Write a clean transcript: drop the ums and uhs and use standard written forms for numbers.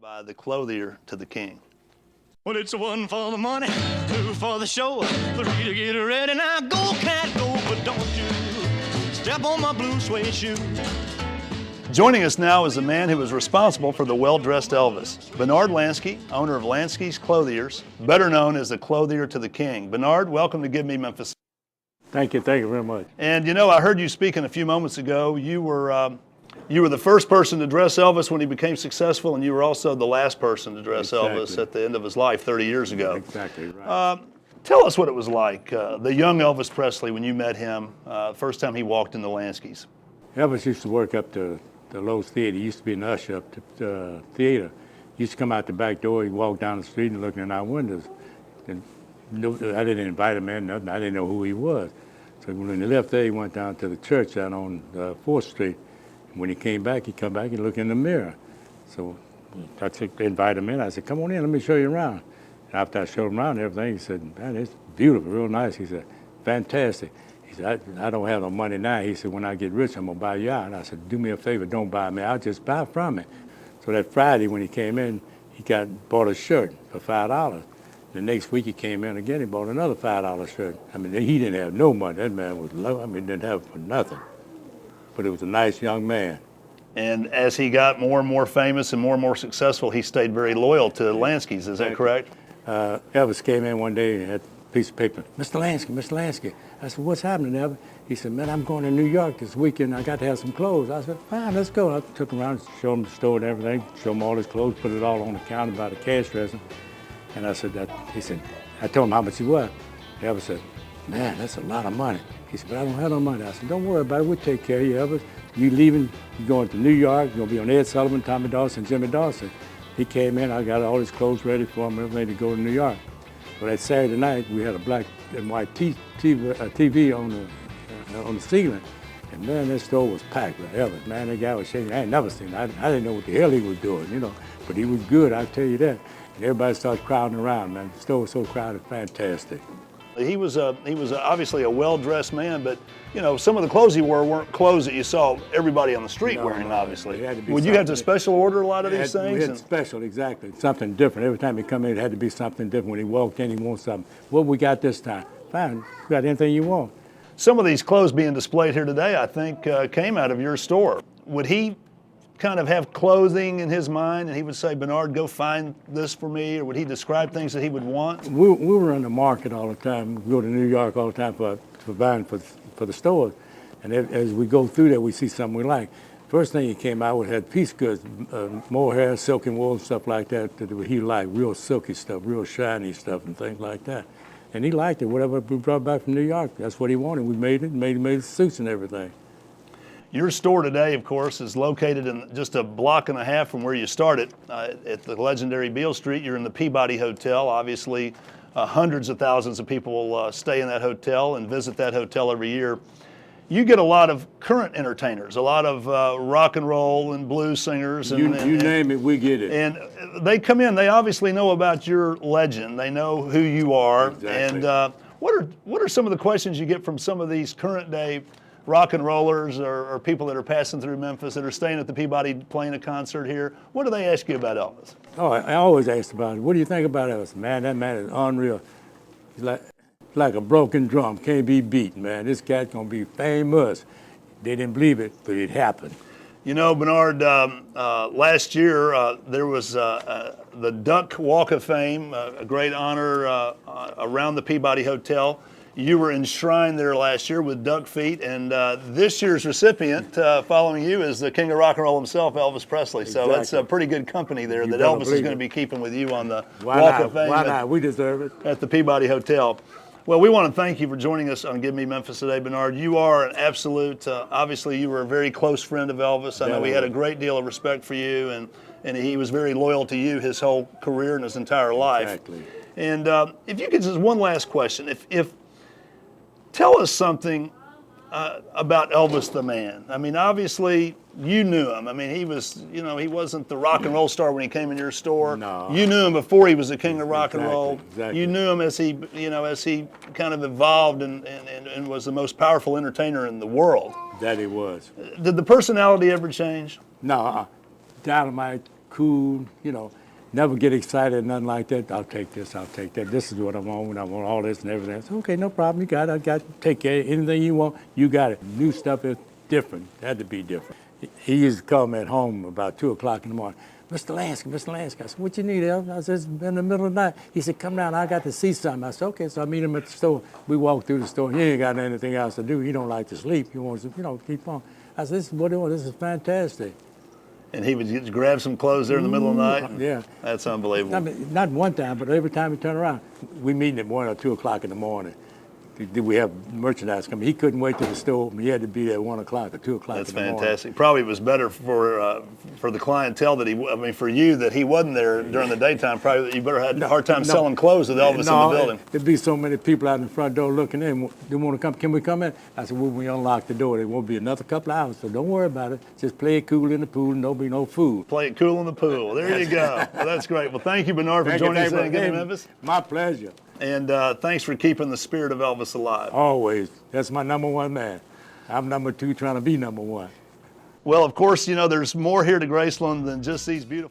By the clothier to the king. Well, it's one for the money, two for the show, three to get ready. Now go, cat, go, but don't you step on my blue suede shoe. Joining us now is the man who was responsible for the well-dressed Elvis, Bernard Lansky, owner of Lansky's Clothiers, better known as the clothier to the king. Bernard, welcome to Give Me Memphis. Thank you very much. And you know, I heard you speaking a few moments ago. You were the first person to dress Elvis when he became successful, and you were also the last person to dress Elvis at the end of his life 30 years ago. Exactly right. Tell us what it was like, the young Elvis Presley, when you met him, first time he walked into Lansky's. Elvis used to work up to the Lowe's Theater. He used to be an usher up to the theater. He used to come out the back door. He'd walk down the street and look in our windows. And I didn't invite him in, nothing. I didn't know who he was. So when he left there, he went down to the church down on 4th Street. And when he came back, he'd come back and look in the mirror. So I invited him in. I said, come on in, let me show you around. And after I showed him around and everything, he said, man, it's beautiful, real nice. He said, fantastic. He said, I don't have no money now. He said, when I get rich, I'm going to buy you out. And I said, do me a favor, don't buy me. I'll just buy from it. So that Friday when he came in, he bought a shirt for $5. The next week he came in again, he bought another $5 shirt. I mean, he didn't have no money. That man was low. I mean, didn't have for nothing. But it was a nice young man. And as he got more and more famous and more successful, he stayed very loyal to Lansky's. Is that correct? Elvis came in one day and had a piece of paper. Mr. Lansky. I said, what's happening, Elvis? He said, man, I'm going to New York this weekend. I got to have some clothes. I said, fine, let's go. I took him around, showed him the store and everything, showed him all his clothes, put it all on the counter by the cash register. And I said, I told him how much he was. Elvis said, man, that's a lot of money. He said, but I don't have no money. I said, don't worry about it. We'll take care of you, Elvis. You leaving, you're going to New York. You're going to be on Ed Sullivan, Tommy Dawson, Jimmy Dawson. He came in. I got all his clothes ready for him, everything to go to New York. So that Saturday night, we had a black and white TV on the ceiling. And man, that store was packed with Elvis. Man, that guy was shaking. I ain't never seen him. I didn't know what the hell he was doing, you know. But he was good, I tell you that. And everybody started crowding around, man. The store was so crowded, fantastic. He was obviously a well-dressed man, but you know, some of the clothes he wore weren't clothes that you saw everybody on the street wearing. Obviously, would you have to special order a lot of these things? We had special, exactly, something different. Every time he come in, it had to be something different. When he walked in, he wanted something. What we got this time? Fine, you got anything you want. Some of these clothes being displayed here today, I think, came out of your store. Would he kind of have clothing in his mind, and he would say, Bernard, go find this for me, or would he describe things that he would want? We were in the market all the time. We go to New York all the time for buying for the stores. And as we go through there, we see something we like. First thing he came out with had piece goods, mohair, silk and wool, stuff like that he liked, real silky stuff, real shiny stuff and things like that. And he liked it, whatever we brought back from New York. That's what he wanted. We made it, made suits and everything. Your store today, of course, is located in just a block and a half from where you started at the legendary Beale Street. You're in the Peabody Hotel. Obviously, hundreds of thousands of people stay in that hotel and visit that hotel every year. You get a lot of current entertainers, a lot of rock and roll and blues singers. You name it, we get it. And they come in, they obviously know about your legend. They know who you are. Exactly. And what are some of the questions you get from some of these current day rock and rollers or people that are passing through Memphis that are staying at the Peabody playing a concert here? What do they ask you about Elvis? Oh, I always ask about it. What do you think about Elvis? Man, that man is unreal. He's like a broken drum, can't be beat, man. This cat's gonna be famous. They didn't believe it, but it happened. You know, Bernard, last year there was the Duck Walk of Fame, a great honor around the Peabody Hotel. You were enshrined there last year with duck feet, and this year's recipient following you is the king of rock and roll himself, Elvis Presley. So that's a pretty good company there that Elvis is going to be keeping with you on the Walk of Fame. Why not? We deserve it. At the Peabody Hotel. Well, we want to thank you for joining us on Give Me Memphis today, Bernard. You are an absolute, obviously you were a very close friend of Elvis. I know he had a great deal of respect for you, and he was very loyal to you his whole career and his entire life. Exactly. And if you could, just one last question. If tell us something about Elvis the man. I mean, obviously you knew him. I mean, he was, you know, he wasn't the rock and roll star when he came in your store. No. You knew him before he was the king of rock and roll. Exactly. You knew him as he, you know, as he kind of evolved and was the most powerful entertainer in the world. That he was. Did the personality ever change? No, Dynamite, cool, never get excited, nothing like that. I'll take this, I'll take that. This is what I want all this and everything. I said, okay, no problem, you got it. I got it. Take care of anything you want, you got it. New stuff is different, had to be different. He used to call me at home about 2 o'clock in the morning. Mr. Lansky. I said, what you need, Elvis? I said, it's in the middle of the night. He said, come down, I got to see something. I said, okay, so I meet him at the store. We walk through the store. He ain't got anything else to do. He don't like to sleep. He wants to, keep on. I said, this is what he wants. This is fantastic. And he would just grab some clothes there in the middle of the night? Yeah. That's unbelievable. I mean, not one time, but every time we turn around, we meeting at 1 or 2 o'clock in the morning. Did we have merchandise coming? He couldn't wait till the store opened. He had to be there at 1 o'clock or 2 o'clock in the morning. That's fantastic. Probably it was better for the clientele for you that he wasn't there during the daytime. Probably that you better had a hard time selling clothes with Elvis in the building. There'd be so many people out in the front door looking in. They want to come. Can we come in? I said, well, we unlock the door. There won't be another couple of hours, so don't worry about it. Just play it cool in the pool and there'll be no food. Play it cool in the pool. There you go. Well, that's great. Well, thank you, Bernard, for joining us again in Memphis. My pleasure. And thanks for keeping the spirit of Elvis alive. Always. That's my number one man. I'm number 2 trying to be number 1. Well, of course, there's more here to Graceland than just these beautiful